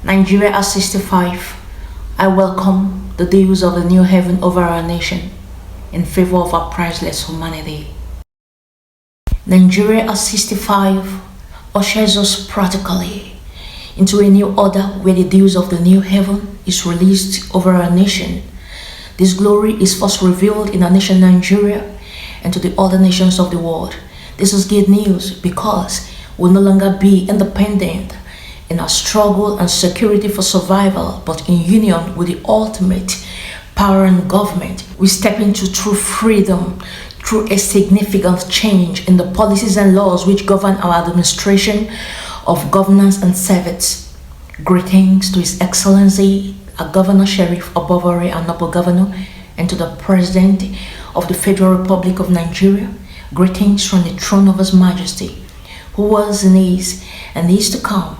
Nigeria at 65, I welcome the dews of the new heaven over our nation in favor of our priceless humanity. Nigeria at 65 ushers us practically into a new order where the dews of the new heaven is released over our nation. This glory is first revealed in our nation Nigeria and to the other nations of the world. This is good news because we'll no longer be independent in our struggle and security for survival, but in union with the ultimate power and government. We step into true freedom through a significant change in the policies and laws which govern our administration of governance and service. Greetings to His Excellency, our Governor Sheriff Obovore and Noble Governor, and to the President of the Federal Republic of Nigeria. Greetings from the throne of His Majesty, who was and is to come,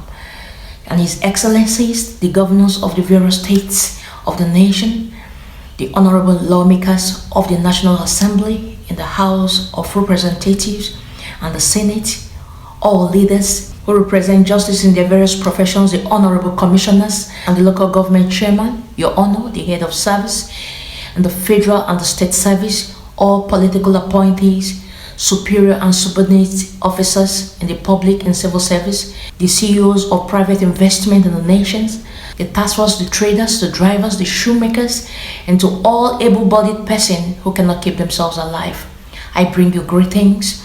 and His Excellencies, the governors of the various states of the nation, the honorable lawmakers of the National Assembly in the House of Representatives and the Senate, all leaders who represent justice in their various professions, the honorable commissioners and the local government chairman, Your Honor, the head of service, and the federal and the state service, all political appointees, superior and subordinate officers in the public and civil service, the CEOs of private investment in the nations, the task force, the traders, the drivers, the shoemakers, and to all able-bodied persons who cannot keep themselves alive. I bring you greetings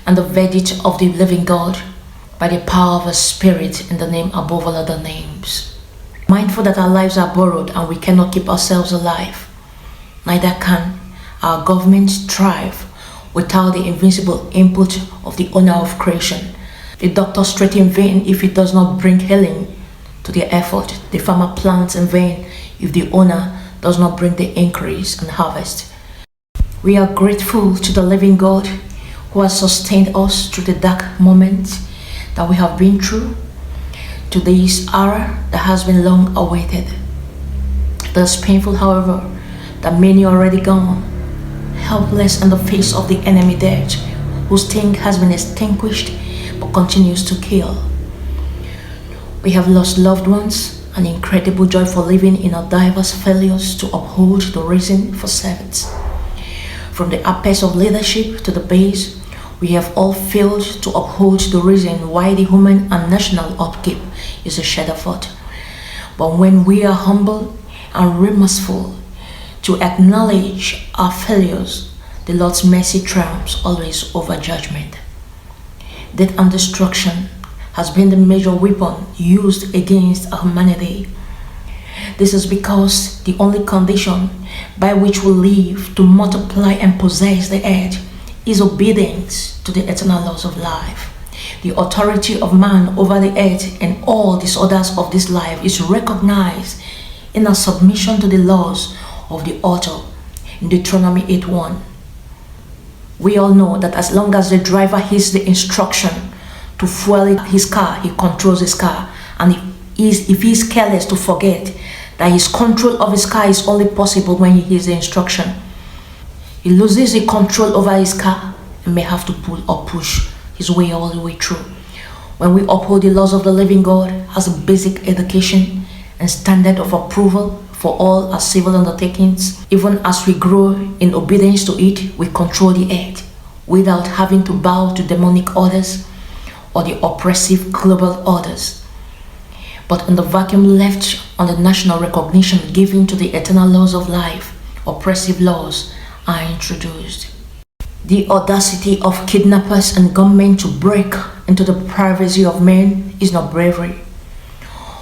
and the verdict of the living God by the power of His Spirit in the name above all other names. Mindful that our lives are borrowed and we cannot keep ourselves alive, neither can our government thrive without the invincible input of the owner of creation. The doctor straight in vain if it does not bring healing to their effort. The farmer plants in vain if the owner does not bring the increase and harvest. We are grateful to the living God who has sustained us through the dark moments that we have been through, to this hour that has been long awaited. It is painful, however, that many are already gone, helpless in the face of the enemy death, whose sting has been extinguished but continues to kill. We have lost loved ones, an incredible joy for living in our diverse failures to uphold the reason for service. From the apex of leadership to the base, we have all failed to uphold the reason why the human and national upkeep is a shadow fort. But when we are humble and remorseful to acknowledge our failures, the Lord's mercy triumphs always over judgment. Death and destruction has been the major weapon used against our humanity. This is because the only condition by which we live to multiply and possess the earth is obedience to the eternal laws of life. The authority of man over the earth and all disorders of this life is recognized in our submission to the laws of the author in Deuteronomy 8:1. We all know that as long as the driver heeds the instruction to fuel his car, he controls his car. And if he is careless to forget that his control of his car is only possible when he heeds the instruction, he loses the control over his car and may have to pull or push his way all the way through. When we uphold the laws of the living God as a basic education and standard of approval for all our civil undertakings, even as we grow in obedience to it, we control the earth without having to bow to demonic orders or the oppressive global orders. But in the vacuum left on the national recognition given to the eternal laws of life, oppressive laws are introduced. The audacity of kidnappers and gunmen to break into the privacy of men is not bravery,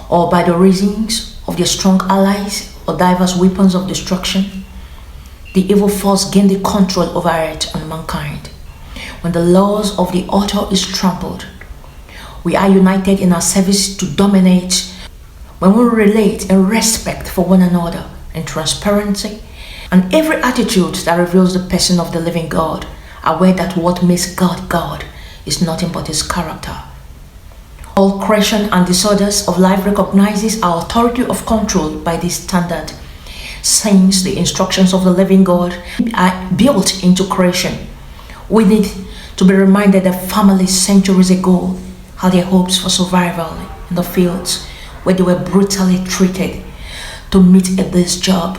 or by the reasons of their strong allies or diverse weapons of destruction. The evil force gain the control over earth and mankind. When the laws of the author is trampled, we are united in our service to dominate. When we relate in respect for one another, in transparency, and every attitude that reveals the person of the living God, aware that what makes God God is nothing but His character. All creation and disorders of life recognizes our authority of control by this standard, since the instructions of the living God are built into creation. We need to be reminded that families centuries ago had their hopes for survival in the fields where they were brutally treated to meet this job.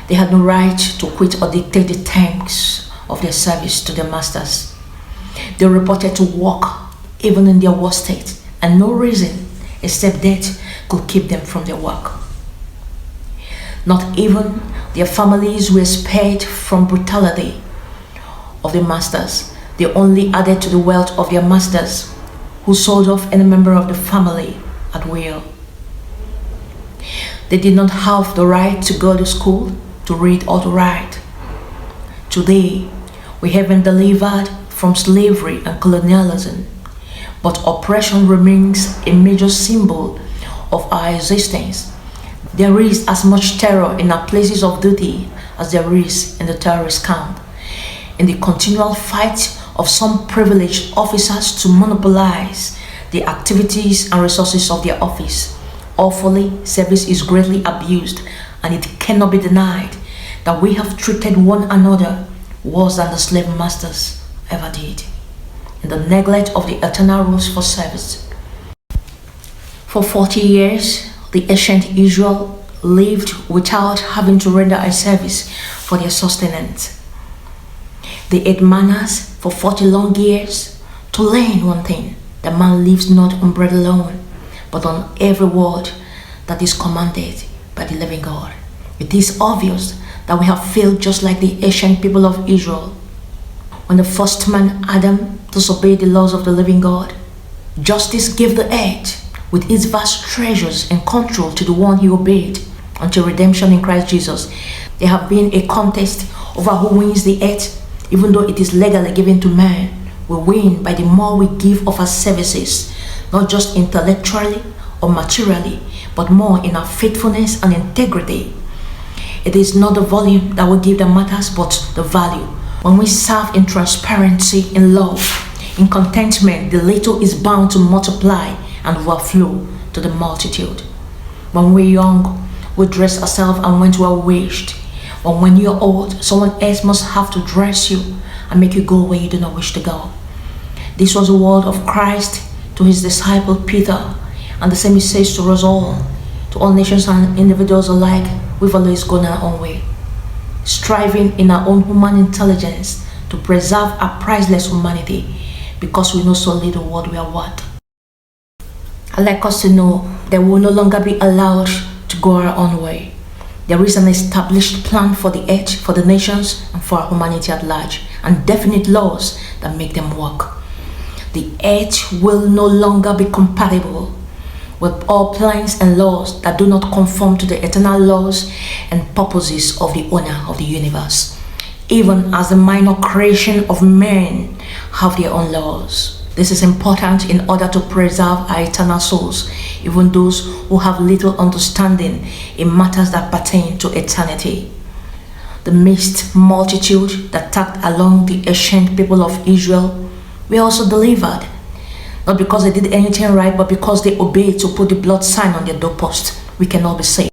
They had no right to quit or dictate the terms of their service to their masters. They reported to work even in their worst state, and no reason except death could keep them from their work. Not even their families were spared from brutality of their masters. They only added to the wealth of their masters, who sold off any member of the family at will. They did not have the right to go to school, to read or to write. Today, we have been delivered from slavery and colonialism, but oppression remains a major symbol of our existence. There is as much terror in our places of duty as there is in the terrorist camp. In the continual fight of some privileged officers to monopolize the activities and resources of their office, awfully, service is greatly abused, and it cannot be denied that we have treated one another worse than the slave masters ever did, in the neglect of the eternal rules for service. For 40 years, the ancient Israel lived without having to render a service for their sustenance. They ate mannas for 40 long years to learn one thing: that man lives not on bread alone, but on every word that is commanded by the living God. It is obvious that we have failed just like the ancient people of Israel. When the first man, Adam, disobeyed the laws of the living God, justice gave the earth with its vast treasures and control to the one he obeyed until redemption in Christ Jesus. There have been a contest over who wins the earth, even though it is legally given to man. We win by the more we give of our services, not just intellectually or materially, but more in our faithfulness and integrity. It is not the volume that will give the matters, but the value. When we serve in transparency, in love, in contentment, the little is bound to multiply and overflow to the multitude. When we're young, we dress ourselves and went to our waist. But when you're old, someone else must have to dress you and make you go where you do not wish to go. This was the word of Christ to his disciple Peter, and the same he says to us all, to all nations and individuals alike. We've always gone our own way, striving in our own human intelligence to preserve our priceless humanity, because we know so little what we are worth. I'd like us to know that we will no longer be allowed to go our own way. There is an established plan for the earth, for the nations, and for humanity at large, and definite laws that make them work. The earth will no longer be compatible with all plans and laws that do not conform to the eternal laws and purposes of the owner of the universe, even as the minor creation of men have their own laws. This is important in order to preserve our eternal souls, even those who have little understanding in matters that pertain to eternity. The mixed multitude that tagged along the ancient people of Israel were also delivered, not because they did anything right, but because they obeyed to put the blood sign on their doorpost. We can all be saved.